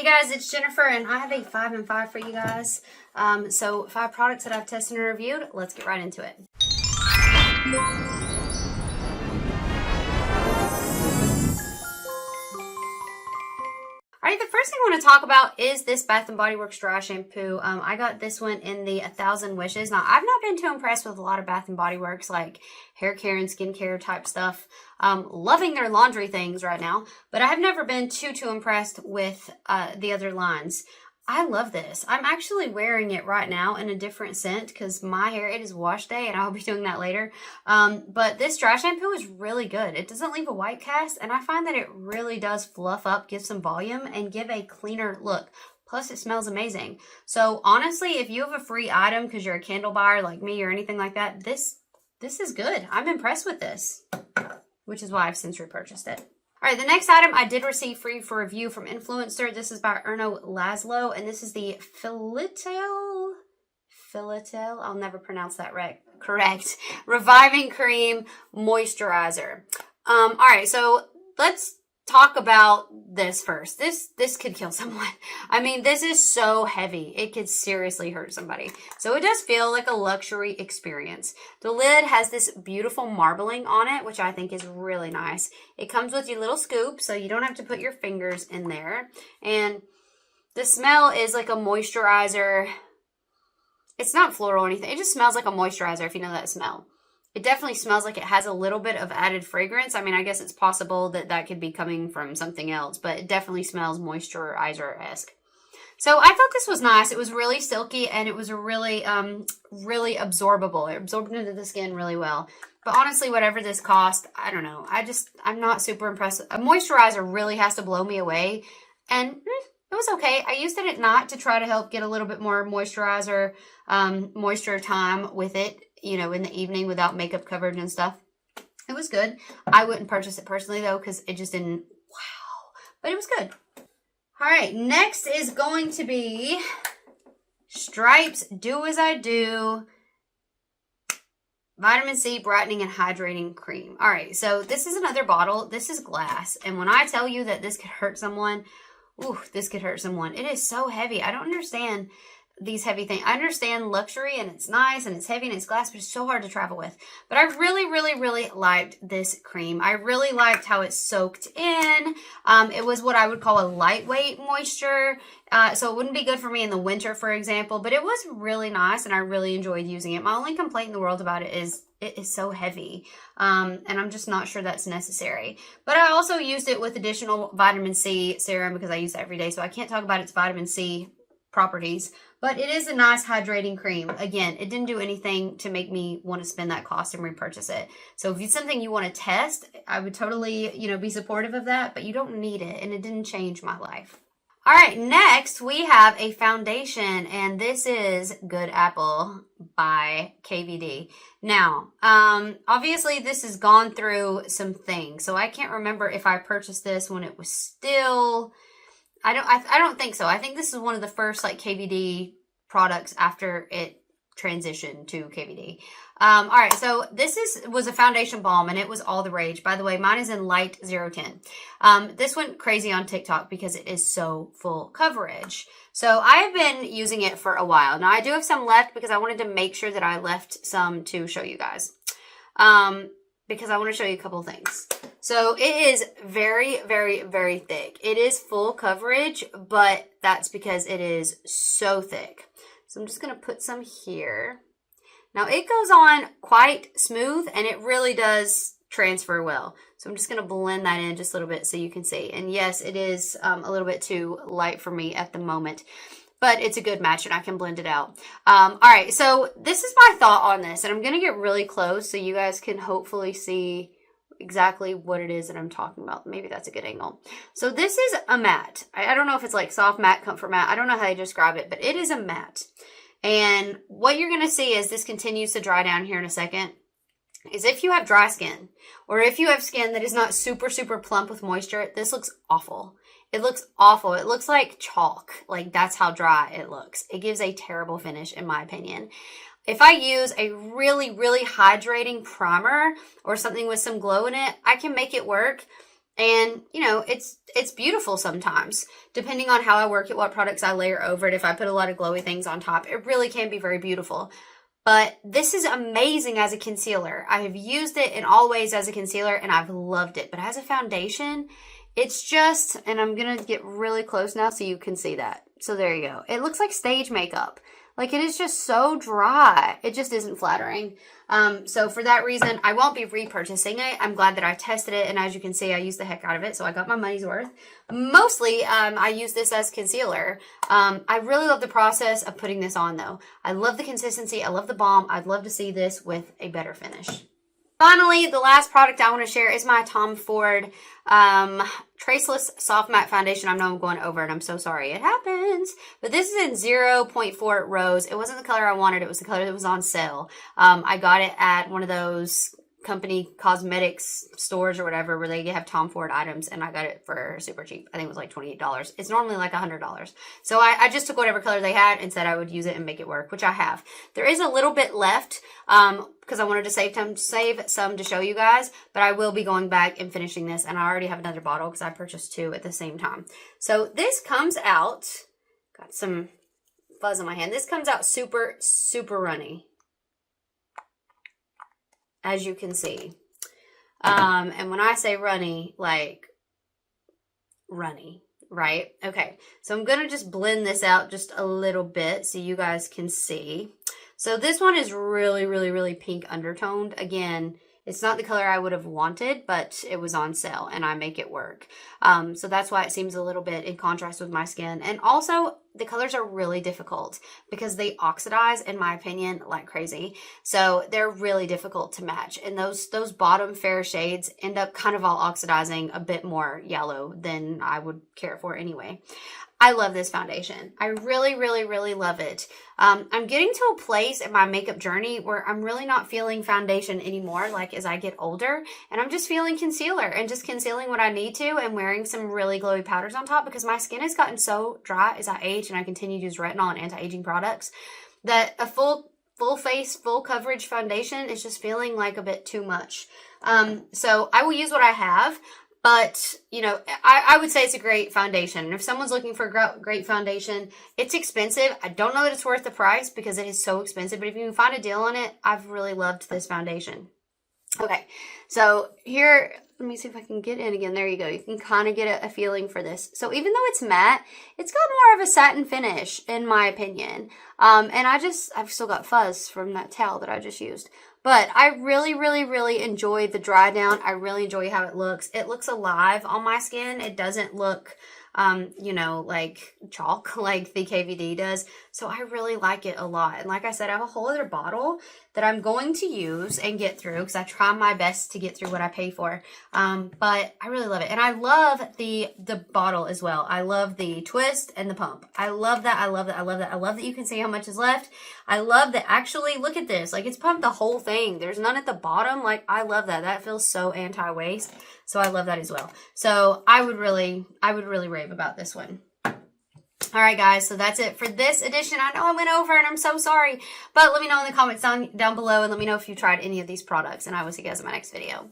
guys, it's Jennifer, and I have a 5 and 5 for you guys. So 5 products that I've tested and reviewed. Let's get right into it. Alright, the first thing I want to talk about is this Bath & Body Works dry shampoo. I got this one in the 1,000 Wishes. Now, I've not been too impressed with a lot of Bath & Body Works, like hair care and skincare type stuff. Loving their laundry things right now, but I have never been too impressed with the other lines. I love this. I'm actually wearing it right now in a different scent because my hair, it is wash day, and I'll be doing that later. But this dry shampoo is really good. It doesn't leave a white cast, and I find that it really does fluff up, give some volume, and give a cleaner look. Plus, it smells amazing. So honestly, if you have a free item because you're a candle buyer like me or anything like that, this is good. I'm impressed with this, which is why I've since repurchased it. All right, the next item I did receive free for review from Influenster. This is by Erno Laszlo, and this is the Phelityl, I'll never pronounce that right. Correct. Reviving Cream Moisturizer. All right, so let's talk about this first. This could kill someone. I mean, this is so heavy. It could seriously hurt somebody. So it does feel like a luxury experience. The lid has this beautiful marbling on it, which I think is really nice. It comes with your little scoop, so you don't have to put your fingers in there. And the smell is like a moisturizer. It's not floral or anything. It just smells like a moisturizer, if you know that smell. It definitely smells like it has a little bit of added fragrance. I mean, I guess it's possible that that could be coming from something else, but it definitely smells moisturizer-esque. So I thought this was nice. It was really silky, and it was really, really absorbable. It absorbed into the skin really well. But honestly, whatever this cost, I don't know. I'm not super impressed. A moisturizer really has to blow me away, and it was okay. I used it at night to try to help get a little bit more moisture time with it, you know, in the evening without makeup covered and stuff. It was good. I wouldn't purchase it personally, though, because it just didn't, wow. But it was good. All right, next is going to be Stripes Do As I Do Vitamin C Brightening and Hydrating Cream. All right, so this is another bottle. This is glass. And when I tell you that this could hurt someone, ooh, this could hurt someone. It is so heavy. I don't understand these heavy things. I understand luxury, and it's nice, and it's heavy, and it's glass, but it's so hard to travel with. But I really liked this cream. I really liked how it soaked in. It was what I would call a lightweight moisture. So it wouldn't be good for me in the winter, for example, but it was really nice, and I really enjoyed using it. My only complaint in the world about it is so heavy, and I'm just not sure that's necessary. But I also used it with additional vitamin C serum because I use it every day, so I can't talk about its vitamin C properties, but it is a nice hydrating cream. Again, it didn't do anything to make me want to spend that cost and repurchase it. So if it's something you want to test, I would totally, you know, be supportive of that, but you don't need it, and it didn't change my life. All right, next we have a foundation, and this is Good Apple by KVD. Now, obviously this has gone through some things, so I can't remember if I purchased this when it was still, I don't think so. I think this is one of the first like KVD products after it transitioned to KVD. All right, so this was a foundation balm, and it was all the rage. By the way, mine is in light 010. This went crazy on TikTok because it is so full coverage. So I have been using it for a while. Now I do have some left because I wanted to make sure that I left some to show you guys. Because I want to show you a couple of things. So it is very thick. It is full coverage, but that's because it is so thick. So I'm just going to put some here. Now it goes on quite smooth, and it really does transfer well. So I'm just going to blend that in just a little bit so you can see. And yes, it is a little bit too light for me at the moment, but it's a good match, and I can blend it out. All right, so this is my thought on this, and I'm going to get really close so you guys can hopefully see exactly what it is that I'm talking about. Maybe that's a good angle. So this is a matte. I don't know if it's like soft matte, comfort matte. I don't know how to describe it, but it is a matte. And what you're going to see as this continues to dry down here in a second is if you have dry skin, or if you have skin that is not super plump with moisture, this looks awful. It looks awful. It looks like chalk. Like, that's how dry it looks. It gives a terrible finish, in my opinion. If I use a really hydrating primer or something with some glow in it, I can make it work. And, you know, it's beautiful sometimes, depending on how I work it, what products I layer over it. If I put a lot of glowy things on top, it really can be very beautiful. But this is amazing as a concealer. I have used it in all ways as a concealer, and I've loved it. But as a foundation, it's just, and I'm going to get really close now so you can see that. So there you go. It looks like stage makeup. Like, it is just so dry. It just isn't flattering. So for that reason, I won't be repurchasing it. I'm glad that I tested it, and as you can see, I used the heck out of it, so I got my money's worth. Mostly, I use this as concealer. I really love the process of putting this on, though. I love the consistency. I love the balm. I'd love to see this with a better finish. Finally, the last product I want to share is my Tom Ford Traceless Soft Matte Foundation. I know I'm going over it. I'm so sorry. It happens. But this is in 0.4 Rose. It wasn't the color I wanted. It was the color that was on sale. I got it at one of those company cosmetics stores or whatever where they have Tom Ford items, and I got it for super cheap. I think it was like $28. It's normally like $100. So I just took whatever color they had and said I would use it and make it work, which I have. There is a little bit left because I wanted to save some to show you guys, but I will be going back and finishing this, and I already have another bottle because I purchased 2 at the same time. So this comes out, got some fuzz on my hand. This comes out super, super runny, as you can see. And when I say runny, like runny, right? Okay, so I'm going to just blend this out just a little bit so you guys can see. So this one is really, really, really pink undertoned. Again, it's not the color I would have wanted, but it was on sale and I make it work. So that's why it seems a little bit in contrast with my skin. And also, the colors are really difficult because they oxidize, in my opinion, like crazy. So they're really difficult to match. And those bottom fair shades end up kind of all oxidizing a bit more yellow than I would care for anyway. I love this foundation. I really, really, really love it. I'm getting to a place in my makeup journey where I'm really not feeling foundation anymore, like as I get older, and I'm just feeling concealer and just concealing what I need to and wearing some really glowy powders on top because my skin has gotten so dry as I age and I continue to use retinol and anti-aging products that a full face, full coverage foundation is just feeling like a bit too much. So I will use what I have. But, you know, I would say it's a great foundation. And if someone's looking for a great foundation, it's expensive. I don't know that it's worth the price because it is so expensive. But if you can find a deal on it, I've really loved this foundation. Okay, so here, let me see if I can get in again. There you go. You can kind of get a feeling for this. So even though it's matte, it's got more of a satin finish, in my opinion. And I've still got fuzz from that towel that I just used. But I really, really, really enjoy the dry down. I really enjoy how it looks. It looks alive on my skin. It doesn't look, you know, like chalk like the KVD does. So I really like it a lot. And like I said, I have a whole other bottle that I'm going to use and get through because I try my best to get through what I pay for. But I really love it. And I love the bottle as well. I love the twist and the pump. I love that. I love that. I love that. I love that you can see how much is left. I love that actually, look at this. Like, it's pumped the whole thing. There's none at the bottom. Like, I love that. That feels so anti-waste. So I love that as well. So I would really rave about this one. All right, guys, so that's it for this edition. I know I went over and I'm so sorry, but let me know in the comments down below and let me know if you tried any of these products, and I will see you guys in my next video.